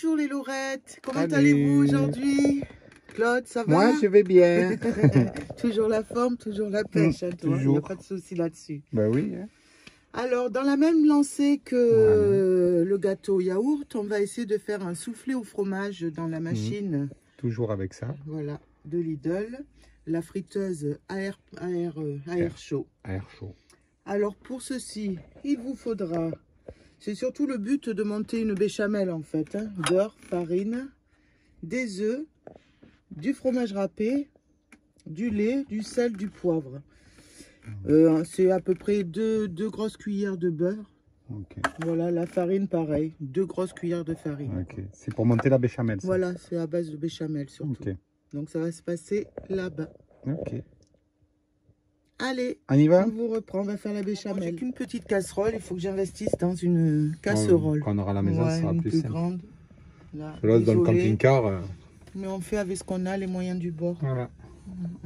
Bonjour les Lourettes, comment Salut. allez-vous aujourd'hui? Claude, ça va? Moi, je vais bien. Toujours la forme, toujours la pêche, hein, toi. Il n'y a toujours. pas de souci là-dessus. Ben oui. Hein. Alors, dans la même lancée que le gâteau yaourt, on va essayer de faire un soufflé au fromage dans la machine. Toujours avec ça. Voilà, de Lidl. La friteuse à air chaud. À air chaud. Alors, pour ceci, il vous faudra... C'est surtout le but de monter une béchamel, en fait. Hein. Beurre, farine, des œufs, du fromage râpé, du lait, du sel, du poivre. C'est à peu près deux grosses cuillères de beurre. Okay. Voilà, la farine, pareil. 2 grosses cuillères de farine. Okay. C'est pour monter la béchamel, ça. Voilà, c'est à base de béchamel, surtout. Okay. Donc, ça va se passer là-bas. Ok. Allez, on y va? on vous reprend, on va faire la béchamel. J'ai qu'une petite casserole, il faut que j'investisse dans une casserole. Quand on aura la maison, ça sera plus simple. Grande. Là, dans le camping-car. Mais on fait avec ce qu'on a, les moyens du bord. Voilà.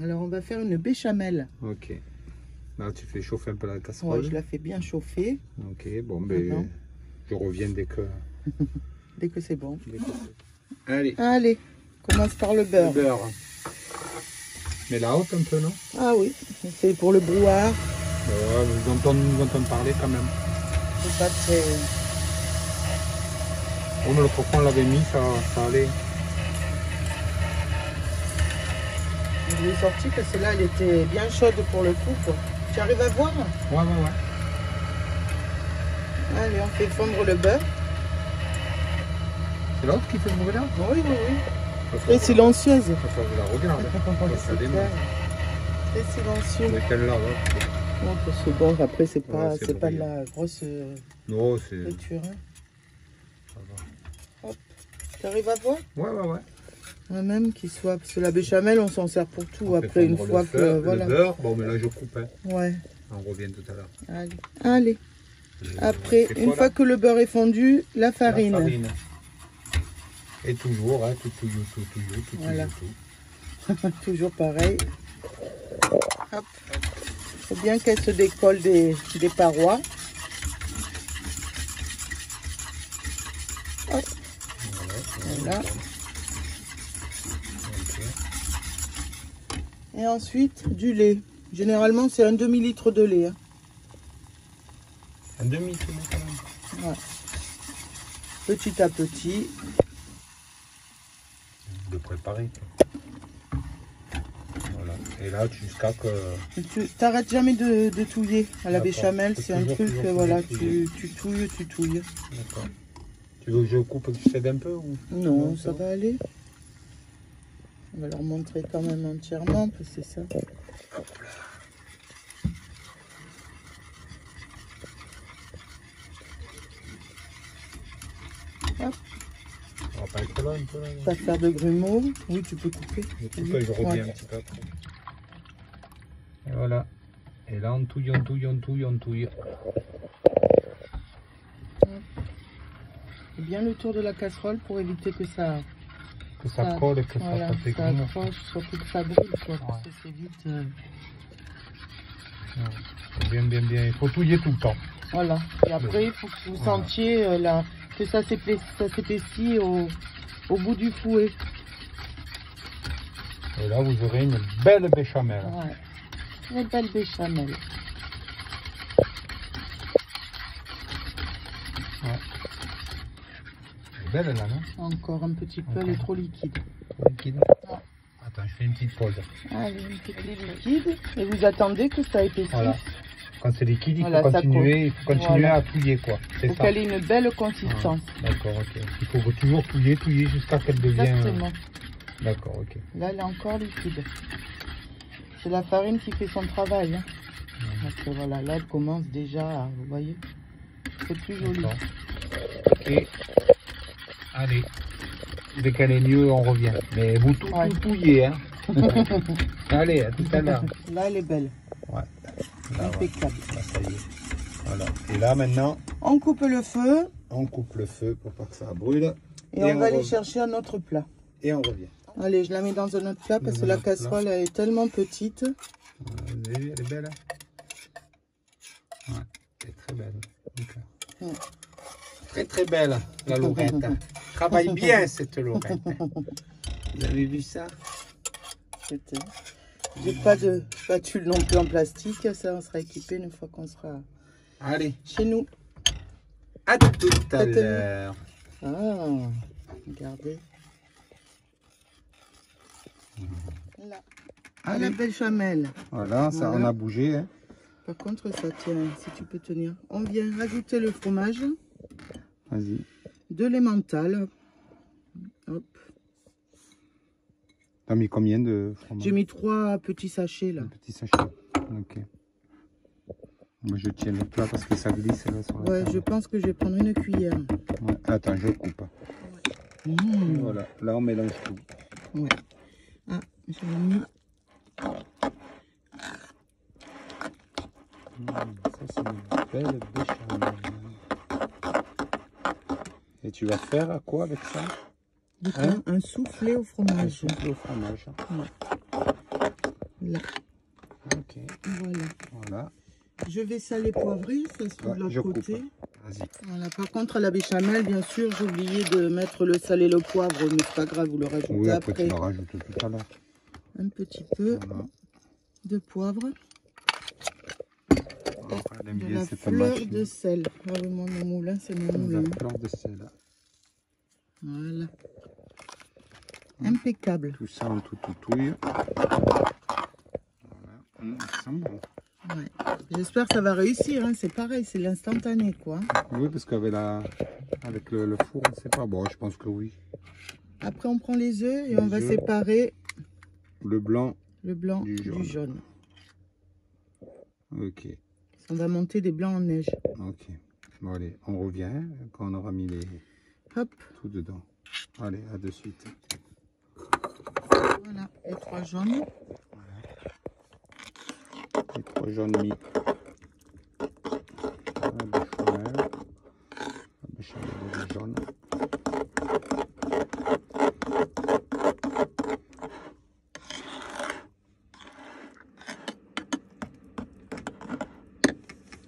Alors, on va faire une béchamel. Ok. Là, tu fais chauffer un peu la casserole. Ouais, je la fais bien chauffer. Ok, bon, ben, je reviens dès que... dès que c'est bon. Allez. Allez, commence par le beurre. Le beurre. Mais la haute un peu, non? Ah oui, c'est pour le brouhaha. Ouais, nous entendons parler quand même. C'est pas très... Bon, l'autre fois, on l'avait mis, ça allait. Je l'ai sorti parce que là, elle était bien chaude pour le coup, quoi. Tu arrives à voir? Ouais. Allez, on fait fondre le beurre. C'est l'autre qui fait le bruit là? Oui. Très silencieuse. Je la regarde. Ça démarre. Très silencieux. Mais celle-là, non, parce que bon, après, c'est pas, c'est pas de la grosse non, c'est... lecture. Hein. Ça va. Hop. Tu arrives à voir? Ouais. Même qu'il soit... Parce que la béchamel, on s'en sert pour tout. Après, une fois que... Voilà. Le beurre, bon, mais là, je coupe. Hein. Ouais. On revient tout à l'heure. Allez. Après, une fois que le beurre est fondu, la farine. Et toujours, hein, tout. Voilà. Toujours pareil. Hop. Faut bien qu'elle se décolle des parois. Hop. Voilà. Okay. Et ensuite, du lait. Généralement, c'est un demi-litre de lait. Hein. Un demi, c'est bon quand même. Ouais. Petit à petit. De préparer. Voilà. Et là, jusqu'à que... Tu t'arrêtes jamais de touiller à la béchamel. C'est un truc, voilà, tu touilles. D'accord. Tu veux que je coupe que tu cèdes un peu ou... Non, ça va aller. On va leur montrer quand même entièrement, parce que c'est ça. Hop là. Hop. On va pas être là un peu là. Pas faire de grumeaux. Oui, tu peux couper. Je coupe et je reviens un petit peu après. Et voilà. Et là, on touille. Bien le tour de la casserole pour éviter que ça... Que ça colle et que ça fasse des grumeaux. Surtout que ça brûle, quoi, parce que c'est vite... Bien. Il faut touiller tout le temps. Voilà. Et après, il faut que vous sentiez que ça s'épaissit au bout du fouet. Et là, vous aurez une belle béchamel. Ouais. Une belle béchamel. Ouais. Elle est belle là, non? Encore un petit peu, elle est trop liquide. Trop liquide? Ouais. Attends, je fais une petite pause. Allez, une petite liquide. Et vous attendez que ça épaississe. Voilà. Quand c'est liquide, il faut continuer à touiller, quoi. Il faut qu'elle ait une belle consistance. D'accord, ok. Il faut toujours touiller jusqu'à qu'elle devienne... Exactement. D'accord, ok. Là, elle est encore liquide. C'est la farine qui fait son travail. Hein. Donc voilà, là, elle commence déjà, vous voyez, c'est plus joli. Ok. Allez. Dès qu'elle est mieux, on revient. Mais vous tout touillez, hein. Allez, à tout à l'heure. Là, elle est belle. Ouais. Là, impeccable. Là, ça y est. Voilà. Et là, maintenant, on coupe le feu. On coupe le feu pour pas que ça brûle. Et on va aller chercher un autre plat. Et on revient. Allez, je la mets dans un autre plat parce que la casserole elle est tellement petite. Vous avez vu, elle est belle. Ouais, elle est très belle. Très belle, la Laurette. travaille bien, cette Lorraine. Vous avez vu ça? J'ai pas de spatule non plus en plastique. Ça, on sera équipé une fois qu'on sera Allez, chez nous. à tout à l'heure. Ah, regardez. Là. Ah, la béchamel. Voilà, ça Voilà. on a bougé. Hein. Par contre, ça tient, si tu peux tenir. On vient rajouter le fromage, Vas-y. de l'emmental. Hop. T'as mis combien de fromage? J'ai mis 3 petits sachets là. Un petit sachet. Ok. Moi je tiens le plat parce que ça glisse là sur la Ouais, table. je pense que je vais prendre une cuillère. Ouais. Attends, je coupe. Mmh. Voilà, là on mélange tout. Ouais. Ah, j'ai mis. Ça c'est une belle béchamel. Et tu vas faire quoi avec ça? Hein? Un soufflé au Un fromage. souffle au fromage. Là, Ok, voilà. voilà. Je vais saler poivrer, ça se trouve Ouais, de je l'autre coupe. côté. Vas-y. Voilà. Par contre, à la béchamel, bien sûr, j'ai oublié de mettre le sel et le poivre, mais c'est pas grave, vous le rajoutez Oui, après après. tu le rajoutes tout à l'heure. Un petit peu Voilà. de poivre, Elle aime de bien la cette fleur machine. de sel. Ah oui, mon moulin, c'est mon moulin. La fleur de sel. Voilà. Impeccable. Tout ça en toutouille. Voilà. Ça sent bon. Ouais. J'espère que ça va réussir, hein. C'est pareil, c'est l'instantané, quoi. Oui, parce qu'avec avec le four, on ne sait pas. Bon, je pense que oui. Après, on prend les œufs et on va œufs. séparer Le blanc. le blanc Du du jaune. jaune. Ok. On va monter des blancs en neige. Ok. Bon, allez, on revient quand on aura mis Hop, tout dedans. Allez, à de suite. voilà, les 3 jaunes. Les 3 jaunes mis. La béchamel et le jaune.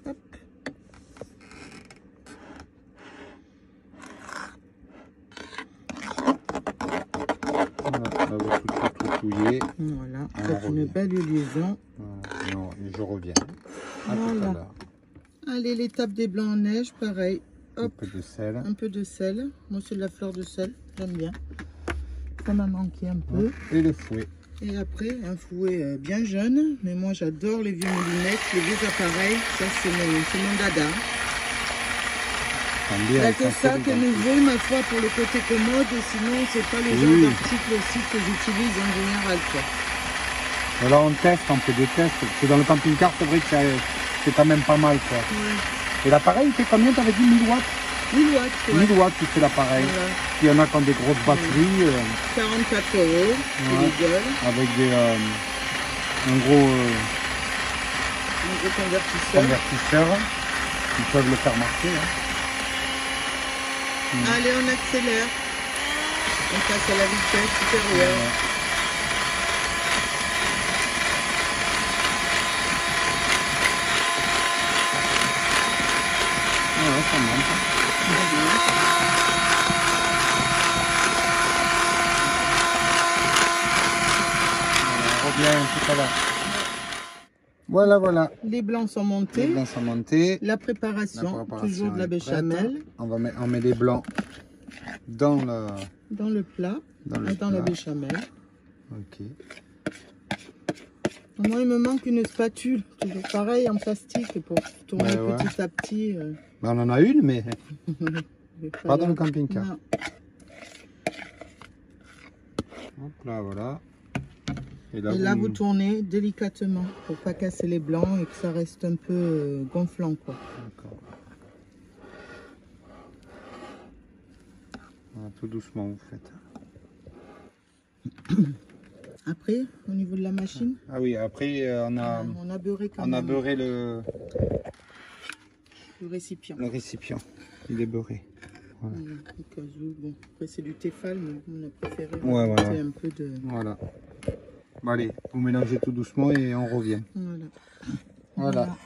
Hop. Voilà, on va tout touiller. Voilà, On faites une revient. belle liaison. Voilà. Non, je reviens. À tout Voilà. à l'heure. Allez, l'étape des blancs en neige, pareil. Un Hop, peu de sel. un peu de sel. Moi, c'est de la fleur de sel, j'aime bien. Ça m'a manqué un peu. Et le fouet. Et après, un fouet bien jeune. Mais moi, j'adore les vieux moulinettes, les vieux appareils. Ça, c'est mon dada. Il Il n'y a que ça qui est nouveau, ma foi, pour le côté commode. Sinon, c'est pas le genre Oui. d'article aussi que j'utilise en général, quoi. Voilà, on teste, on fait des tests. Parce que dans le camping-car, c'est vrai que c'est quand même pas mal, quoi. Ouais. Et l'appareil, il fait combien? T'avais dit 1000 watts? 1000 watts, ouais. 1000 watts, tu fais l'appareil. Voilà. Il y en a qui ont des grosses batteries. 44 euros, c'est Ouais. Lidl. Avec un gros Un gros convertisseur. convertisseur. Ils peuvent le faire marcher. Hein. Allez, on accélère. On passe à la vitesse supérieure. Ouais, ça monte. On revient tout à l'heure. Voilà, voilà. Les blancs sont Les montés. blancs sont montés. La préparation, toujours de la est prête. béchamel. On met les blancs dans le... Dans le plat, Dans le dans la plat. béchamel. Ok. Moi, il me manque une spatule. Toujours pareil, en plastique, pour tourner Ouais. petit à petit. Ben, on en a une, mais Il pas dans le camping-car. Non. Hop là, voilà. Et Et là, vous tournez délicatement pour pas casser les blancs et que ça reste un peu gonflant, quoi. D'accord. Voilà, tout doucement, vous faites. Après, au niveau de la machine, Ah oui, après, on a beurré quand on a même beurré le récipient. récipient. Il est beurré. Voilà. Voilà, au cas où, bon, après c'est du Tefal, mais on a préféré Ouais, rajouter voilà. un peu de... Voilà. Bon, allez, vous mélangez tout doucement et on revient. Voilà. Voilà.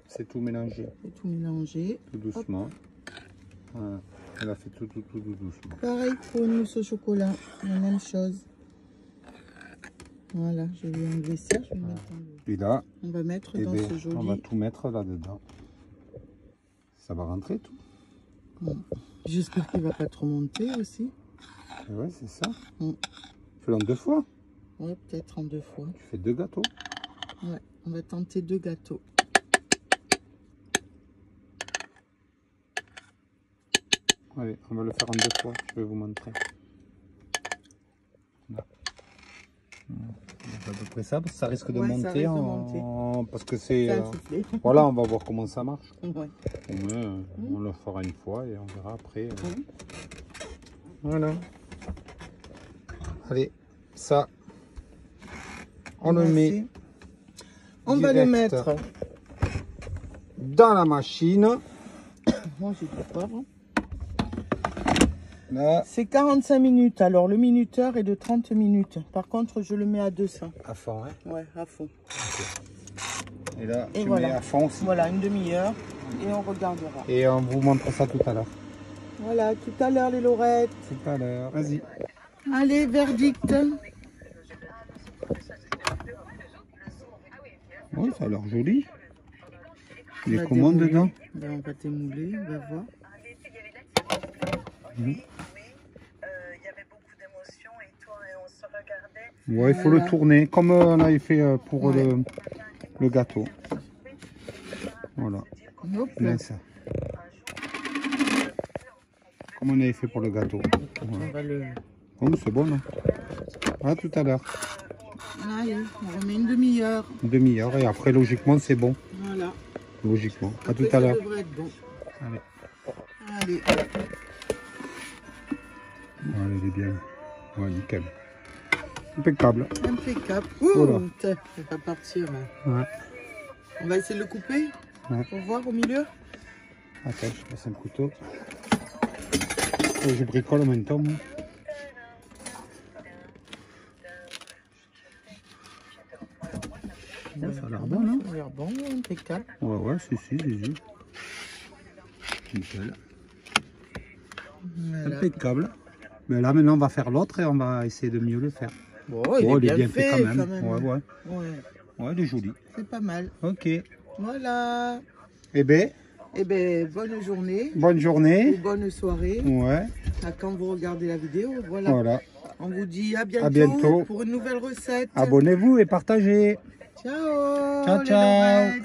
C'est tout mélangé. C'est tout mélangé. Tout doucement. Voilà. Elle a fait tout doucement. Pareil pour une mousse au chocolat, la même chose. Voilà, je vais enlever ça. Je vais mettre Et là, on va mettre dans ben, ce joli. on va tout mettre là-dedans. Ça va rentrer tout. J'espère qu'il va pas trop monter aussi. Et ouais, c'est ça. Mm. Fais-le en 2 fois. Ouais, peut-être en 2 fois. Tu fais 2 gâteaux. Ouais, on va tenter 2 gâteaux. Allez, on va le faire en 2 fois. Je vais vous montrer. Là. C'est à peu près ça, parce que ça risque de Ouais, ça monter. risque de monter. Parce que c'est... Ça a soufflé. Voilà, on va voir comment ça marche. Ouais. On le fera une fois et on verra après. Mhm. Voilà. Allez, ça, on le met. On va le direct mettre. Dans la machine. Moi, j'ai du poivre. Là, C'est 45 minutes. Alors, le minuteur est de 30 minutes. Par contre, je le mets à 200. à fond, hein. Ouais, à fond. Et là, Et tu voilà. mets à fond aussi. Voilà, une demi-heure. Et on regardera. Et on vous montre ça tout à l'heure. Voilà, tout à l'heure, les Laurettes. Tout à l'heure. Vas-y. Allez, verdict. Oui, ça a l'air joli. On Les va commandes dérouler. dedans. Ben, on va démouler, on va voir. Mhm. Il y avait beaucoup d'émotions et tout, et on se regardait. Ouais, il faut Voilà. le tourner comme on avait fait pour Ouais. le gâteau. Voilà. Hop Bien là. ça. Comme on avait fait pour le gâteau. On va le... Oh, c'est bon, non? À tout à l'heure. Allez, on remet une demi-heure. Une demi-heure et après, logiquement, c'est bon. Voilà. Logiquement. À Après, tout à ça l'heure. devrait être bon. Allez. Allez. Allez, il est bien. Ouais, nickel. Impeccable. Impeccable. Voilà. Ouh, ça va partir. Là. Ouais. On va essayer de le couper. Ouais. Pour voir au milieu. Attends, je passe un couteau. Je bricole en même temps, moi. Ouais, ça a l'air bon, non? Ça a l'air bon, impeccable. Ouais, ouais, si, Jésus. Nickel. Voilà. Impeccable. Mais là, maintenant, on va faire l'autre et on va essayer de mieux le faire. Bon, il est bien fait quand même. Ouais, ouais. Ouais, Ouais, il est joli. c'est pas mal. Ok. Voilà. Eh bien, Eh bien, bonne journée. bonne Ou journée. bonne soirée. Ouais, À quand vous regardez la vidéo. Voilà. voilà. On vous dit à bientôt. pour une nouvelle recette. Abonnez-vous et partagez. Ciao. Ciao, les ciao. Laurettes.